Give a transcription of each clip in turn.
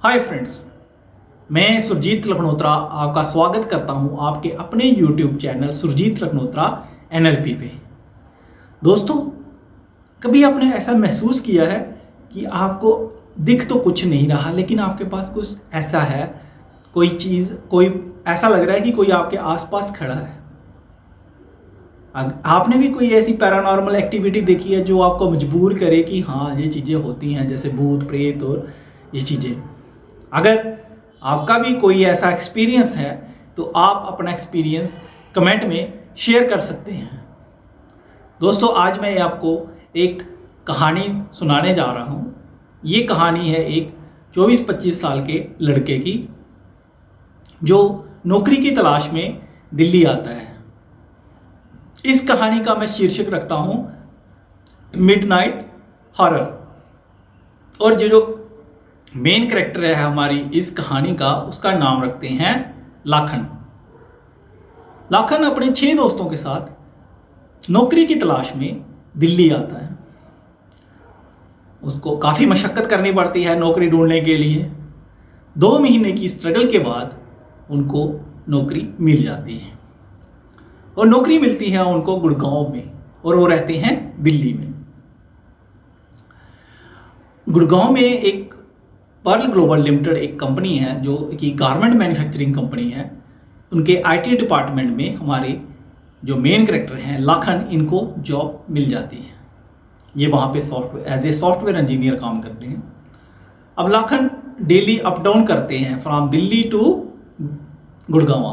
Hi friends, मैं सुरजीत लखनोत्रा आपका स्वागत करता हूं आपके अपने यूट्यूब चैनल सुरजीत लखनोत्रा एनएलपी पे। दोस्तों, कभी आपने ऐसा महसूस किया है कि आपको दिख तो कुछ नहीं रहा लेकिन आपके पास कुछ ऐसा है, कोई चीज़, कोई ऐसा लग रहा है कि कोई आपके आसपास खड़ा है। आपने भी कोई ऐसी पैरानॉर्मल एक्टिविटी देखी है जो आपको मजबूर करे कि हाँ, ये चीज़ें होती हैं, जैसे भूत प्रेत और ये चीज़ें। अगर आपका भी कोई ऐसा एक्सपीरियंस है तो आप अपना एक्सपीरियंस कमेंट में शेयर कर सकते हैं। दोस्तों, आज मैं आपको एक कहानी सुनाने जा रहा हूँ। ये कहानी है एक 24-25 साल के लड़के की जो नौकरी की तलाश में दिल्ली आता है। इस कहानी का मैं शीर्षक रखता हूँ मिडनाइट हॉरर, और जो मेन कैरेक्टर है हमारी इस कहानी का, उसका नाम रखते हैं लाखन। लाखन अपने 6 दोस्तों के साथ नौकरी की तलाश में दिल्ली आता है। उसको काफ़ी मशक्क़त करनी पड़ती है नौकरी ढूंढने के लिए। 2 महीने की स्ट्रगल के बाद उनको नौकरी मिल जाती है, और नौकरी मिलती है उनको गुड़गांव में, और वो रहते हैं दिल्ली में। गुड़गांव में एक पर्ल ग्लोबल लिमिटेड एक कंपनी है जो कि गारमेंट मैन्युफैक्चरिंग कंपनी है। उनके आईटी डिपार्टमेंट में हमारे जो मेन कैरेक्टर हैं लाखन, इनको जॉब मिल जाती है। ये वहाँ पे एज ए सॉफ्टवेयर इंजीनियर काम करते हैं। अब लाखन डेली अप डाउन करते हैं फ्रॉम दिल्ली टू गुड़गांव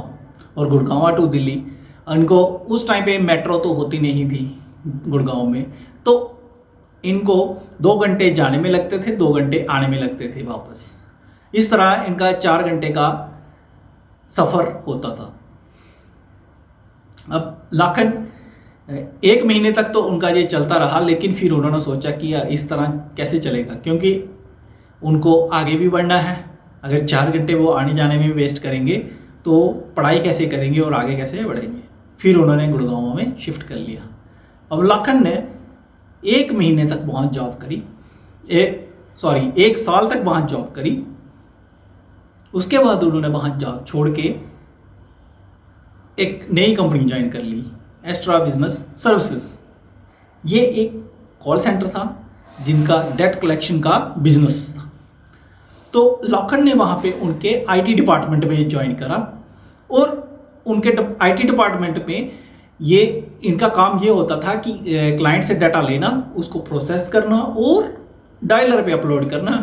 और गुड़गांव टू दिल्ली। इनको उस टाइम पे मेट्रो तो होती नहीं थी गुड़गांव में, तो इनको 2 घंटे जाने में लगते थे, 2 घंटे आने में लगते थे वापस। इस तरह इनका 4 घंटे का सफ़र होता था। अब लाखन 1 महीने तक तो उनका ये चलता रहा, लेकिन फिर उन्होंने सोचा कि इस तरह कैसे चलेगा, क्योंकि उनको आगे भी बढ़ना है। अगर 4 घंटे वो आने जाने में वेस्ट करेंगे तो पढ़ाई कैसे करेंगे और आगे कैसे बढ़ेंगे। फिर उन्होंने गुड़गांव में शिफ्ट कर लिया। अब लाखन ने 1 महीने तक वहाँ जॉब करी, 1 साल तक वहाँ जॉब करी। उसके बाद उन्होंने वहाँ जॉब छोड़ के एक नई कंपनी ज्वाइन कर ली, एस्ट्रा बिजनेस सर्विसेज। ये एक कॉल सेंटर था जिनका डेट कलेक्शन का बिजनेस था। तो लाखन ने वहाँ पे उनके आईटी डिपार्टमेंट में ज्वाइन करा, और उनके आईटी डिपार्टमेंट में ये इनका काम ये होता था कि क्लाइंट से डाटा लेना, उसको प्रोसेस करना और डायलर पे अपलोड करना।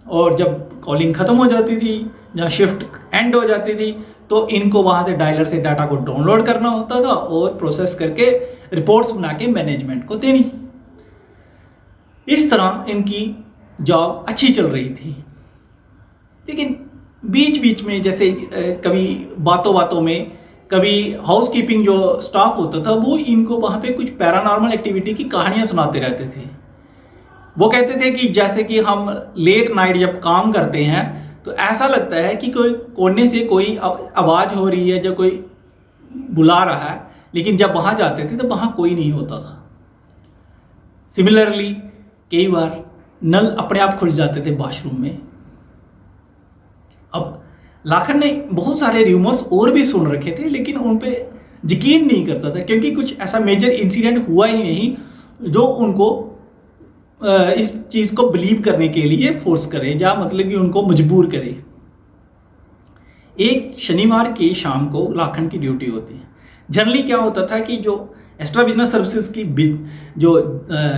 और जब कॉलिंग ख़त्म हो जाती थी या शिफ्ट एंड हो जाती थी तो इनको वहाँ से डायलर से डाटा को डाउनलोड करना होता था और प्रोसेस करके रिपोर्ट्स बना के मैनेजमेंट को देनी। इस तरह इनकी जॉब अच्छी चल रही थी। लेकिन बीच बीच में जैसे कभी बातों बातों में कभी हाउसकीपिंग जो स्टाफ होता था वो इनको वहाँ पे कुछ पैरानॉर्मल एक्टिविटी की कहानियाँ सुनाते रहते थे। वो कहते थे कि जैसे कि हम लेट नाइट जब काम करते हैं तो ऐसा लगता है कि कोई कोने से कोई आवाज़ हो रही है, जब कोई बुला रहा है, लेकिन जब वहाँ जाते थे तो वहाँ कोई नहीं होता था। सिमिलरली कई बार नल अपने आप खुल जाते थे वॉशरूम में। अब लाखन ने बहुत सारे र्यूमर्स और भी सुन रखे थे, लेकिन उन पे यकीन नहीं करता था, क्योंकि कुछ ऐसा मेजर इंसिडेंट हुआ ही नहीं जो उनको इस चीज़ को बिलीव करने के लिए फोर्स करे, या मतलब कि उनको मजबूर करे। एक शनिवार की शाम को लाखन की ड्यूटी होती है। जनरली क्या होता था कि जो एक्स्ट्रा बिजनेस सर्विसेज की जो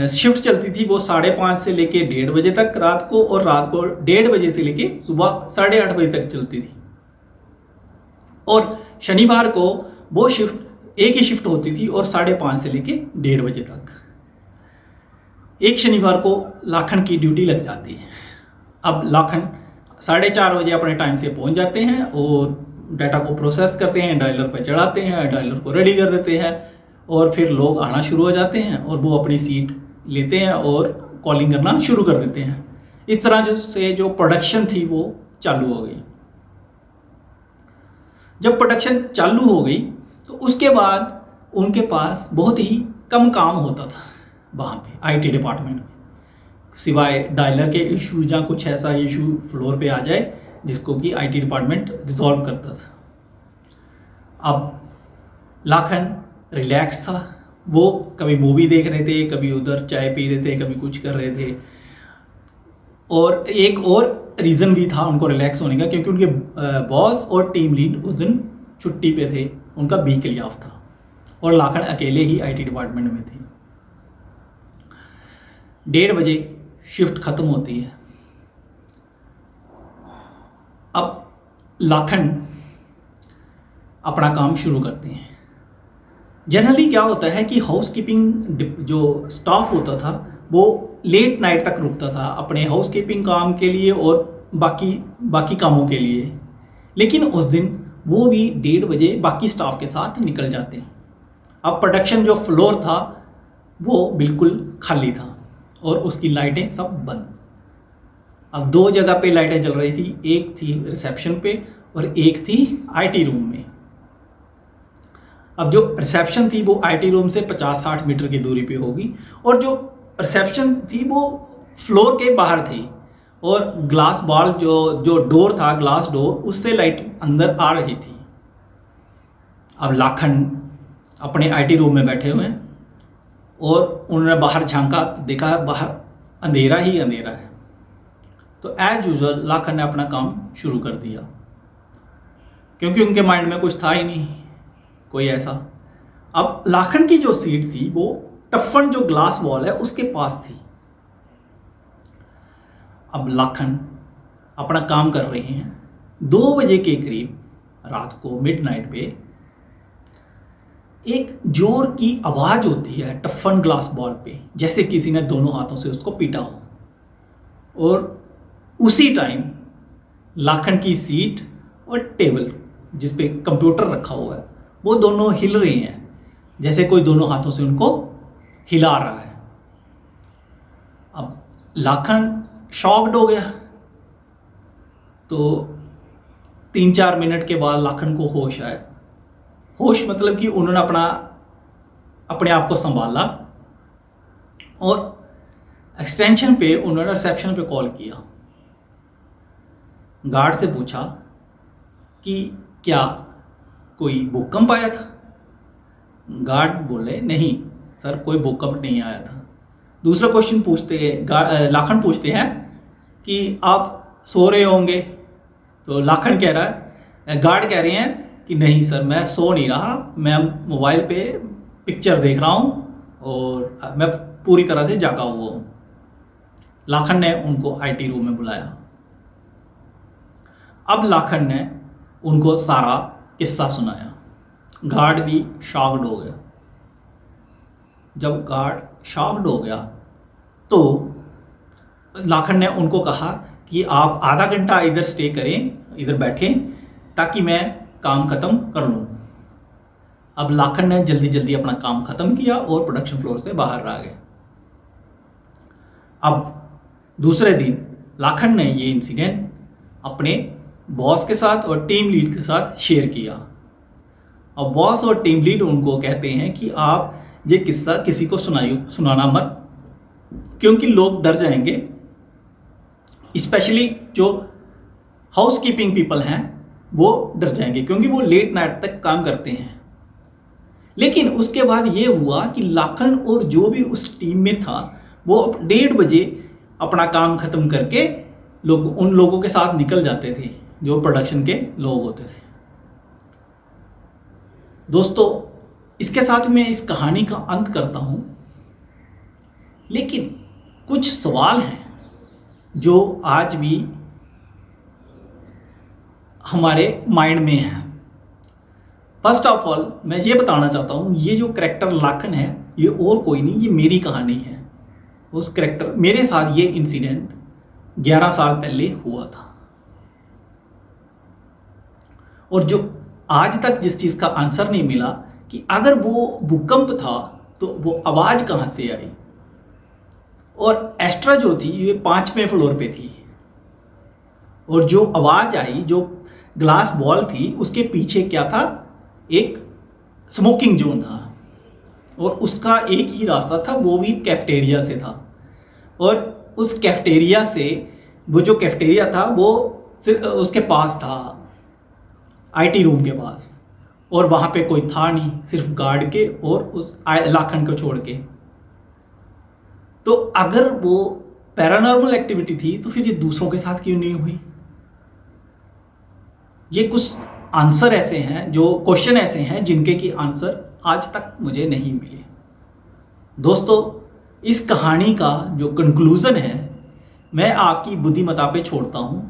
शिफ्ट चलती थी वो 5:30 से लेके 1:30 बजे तक रात को, और रात को 1:30 बजे से लेके सुबह 8:30 बजे तक चलती थी। और शनिवार को वो शिफ्ट एक ही शिफ्ट होती थी, और 5:30 से लेके 1:30 बजे तक। एक शनिवार को लाखन की ड्यूटी लग जाती है। अब लाखन 4:30 बजे अपने टाइम से पहुंच जाते हैं और डाटा को प्रोसेस करते हैं, डायलर पर चढ़ाते हैं, डायलर को रेडी कर देते हैं, और फिर लोग आना शुरू हो जाते हैं और वो अपनी सीट लेते हैं और कॉलिंग करना शुरू कर देते हैं। इस तरह जो प्रोडक्शन थी वो चालू हो गई। जब प्रोडक्शन चालू हो गई तो उसके बाद उनके पास बहुत ही कम काम होता था वहाँ पे आईटी डिपार्टमेंट में, सिवाय डायलर के इशू या कुछ ऐसा इशू फ्लोर पे आ जाए जिसको कि आईटी डिपार्टमेंट रिजॉल्व करता था। अब लाखन रिलैक्स था, वो कभी मूवी देख रहे थे, कभी उधर चाय पी रहे थे, कभी कुछ कर रहे थे। और एक और रीज़न भी था उनको रिलैक्स होने का, क्योंकि उनके बॉस और टीम लीड उस दिन छुट्टी पे थे, उनका वीकली ऑफ था और लाखन अकेले ही आईटी डिपार्टमेंट में थे। 1:30 बजे शिफ्ट ख़त्म होती है। अब लाखन अपना काम शुरू करते हैं। जनरली क्या होता है कि हाउसकीपिंग जो स्टाफ होता था वो लेट नाइट तक रुकता था अपने हाउसकीपिंग काम के लिए और बाकी कामों के लिए, लेकिन उस दिन वो भी 1:30 बजे बाकी स्टाफ के साथ निकल जाते हैं। अब प्रोडक्शन जो फ्लोर था वो बिल्कुल खाली था और उसकी लाइटें सब बंद। अब 2 जगह पे लाइटें जल रही थी, एक थी रिसेप्शन पे और एक थी आईटी रूम में। अब जो रिसेप्शन थी वो आईटी रूम से 50-60 मीटर की दूरी पे होगी और जो रिसेप्शन थी वो फ्लोर के बाहर थी और ग्लास वॉल जो डोर था, ग्लास डोर, उससे लाइट अंदर आ रही थी। अब लाखन अपने आईटी रूम में बैठे हुए हैं और उन्होंने बाहर झांका तो देखा बाहर अंधेरा ही अंधेरा है। तो एज यूजुअल लाखन ने अपना काम शुरू कर दिया, क्योंकि उनके माइंड में कुछ था ही नहीं कोई ऐसा। अब लाखन की जो सीट थी वो टफन जो ग्लास वॉल है उसके पास थी। अब लाखन अपना काम कर रहे हैं। 2 बजे के करीब रात को मिडनाइट पे एक जोर की आवाज़ होती है टफन ग्लास वॉल पे, जैसे किसी ने दोनों हाथों से उसको पीटा हो। और उसी टाइम लाखन की सीट और टेबल जिस पे कंप्यूटर रखा हुआ है वो दोनों हिल रही हैं, जैसे कोई दोनों हाथों से उनको हिला रहा है। अब लाखन शॉक्ड हो गया। तो 3-4 मिनट के बाद लाखन को होश आया। होश मतलब कि उन्होंने अपने आप को संभाला और एक्सटेंशन पे उन्होंने रिसेप्शन पे कॉल किया। गार्ड से पूछा कि क्या कोई भूकंप आया था। गार्ड बोले नहीं सर, कोई भूकंप नहीं आया था। दूसरा क्वेश्चन लाखन पूछते हैं कि आप सो रहे होंगे। तो लाखन कह रहा है, गार्ड कह रहे हैं कि नहीं सर, मैं सो नहीं रहा, मैं मोबाइल पे पिक्चर देख रहा हूँ और मैं पूरी तरह से जागा हुआ हूँ। लाखन ने उनको आईटी रूम में बुलाया। अब लाखन ने उनको सारा किस्सा सुनाया। गार्ड भी शॉक्ड हो गया। जब गार्ड शॉक्ड हो गया तो लाखन ने उनको कहा कि आप आधा घंटा इधर स्टे करें, इधर बैठें ताकि मैं काम ख़त्म कर लूँ। अब लाखन ने जल्दी जल्दी अपना काम ख़त्म किया और प्रोडक्शन फ्लोर से बाहर आ गए। अब दूसरे दिन लाखन ने ये इंसिडेंट अपने बॉस के साथ और टीम लीड के साथ शेयर किया। अब बॉस और टीम लीड उनको कहते हैं कि आप ये किस्सा किसी को सुनाना मत, क्योंकि लोग डर जाएंगे, स्पेशली जो हाउसकीपिंग पीपल हैं वो डर जाएंगे, क्योंकि वो लेट नाइट तक काम करते हैं। लेकिन उसके बाद ये हुआ कि लाखन और जो भी उस टीम में था वो 1:30 बजे अपना काम ख़त्म करके उन लोगों के साथ निकल जाते थे जो प्रोडक्शन के लोग होते थे। दोस्तों, इसके साथ मैं इस कहानी का अंत करता हूँ, लेकिन कुछ सवाल हैं जो आज भी हमारे माइंड में है। फर्स्ट ऑफ ऑल मैं ये बताना चाहता हूँ, ये जो करैक्टर लाखन है ये और कोई नहीं, ये मेरी कहानी है। उस करैक्टर मेरे साथ ये इंसिडेंट 11 साल पहले हुआ था। और जो आज तक जिस चीज़ का आंसर नहीं मिला कि अगर वो भूकंप था तो वो आवाज़ कहाँ से आई। और एस्ट्रा जो थी ये 5वें फ्लोर पे थी और जो आवाज़ आई, जो ग्लास वॉल थी उसके पीछे क्या था, एक स्मोकिंग जोन था और उसका एक ही रास्ता था, वो भी कैफेटेरिया से था। और उस कैफेटेरिया से, वो जो कैफेटेरिया था वो सिर्फ उसके पास था, आईटी रूम के पास, और वहाँ पे कोई था नहीं, सिर्फ गार्ड के और उस लाखन को छोड़ के। तो अगर वो पैरानॉर्मल एक्टिविटी थी तो फिर ये दूसरों के साथ क्यों नहीं हुई? ये कुछ आंसर ऐसे हैं, जो क्वेश्चन ऐसे हैं जिनके की आंसर आज तक मुझे नहीं मिले। दोस्तों, इस कहानी का जो कंक्लूजन है मैं आपकी बुद्धिमत्ता पे छोड़ता हूं,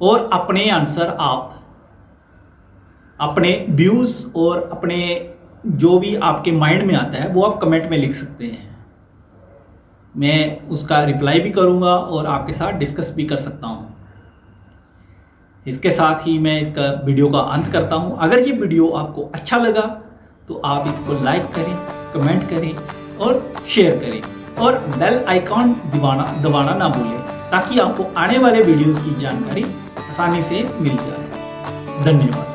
और अपने आंसर आप अपने व्यूज और अपने जो भी आपके माइंड में आता है वो आप कमेंट में लिख सकते हैं। मैं उसका रिप्लाई भी करूंगा और आपके साथ डिस्कस भी कर सकता हूं। इसके साथ ही मैं इसका वीडियो का अंत करता हूं। अगर ये वीडियो आपको अच्छा लगा तो आप इसको लाइक करें, कमेंट करें और शेयर करें, और बेल आइकॉन दबाना ना भूलें, ताकि आपको आने वाले वीडियोस की जानकारी आसानी से मिल जाए। धन्यवाद।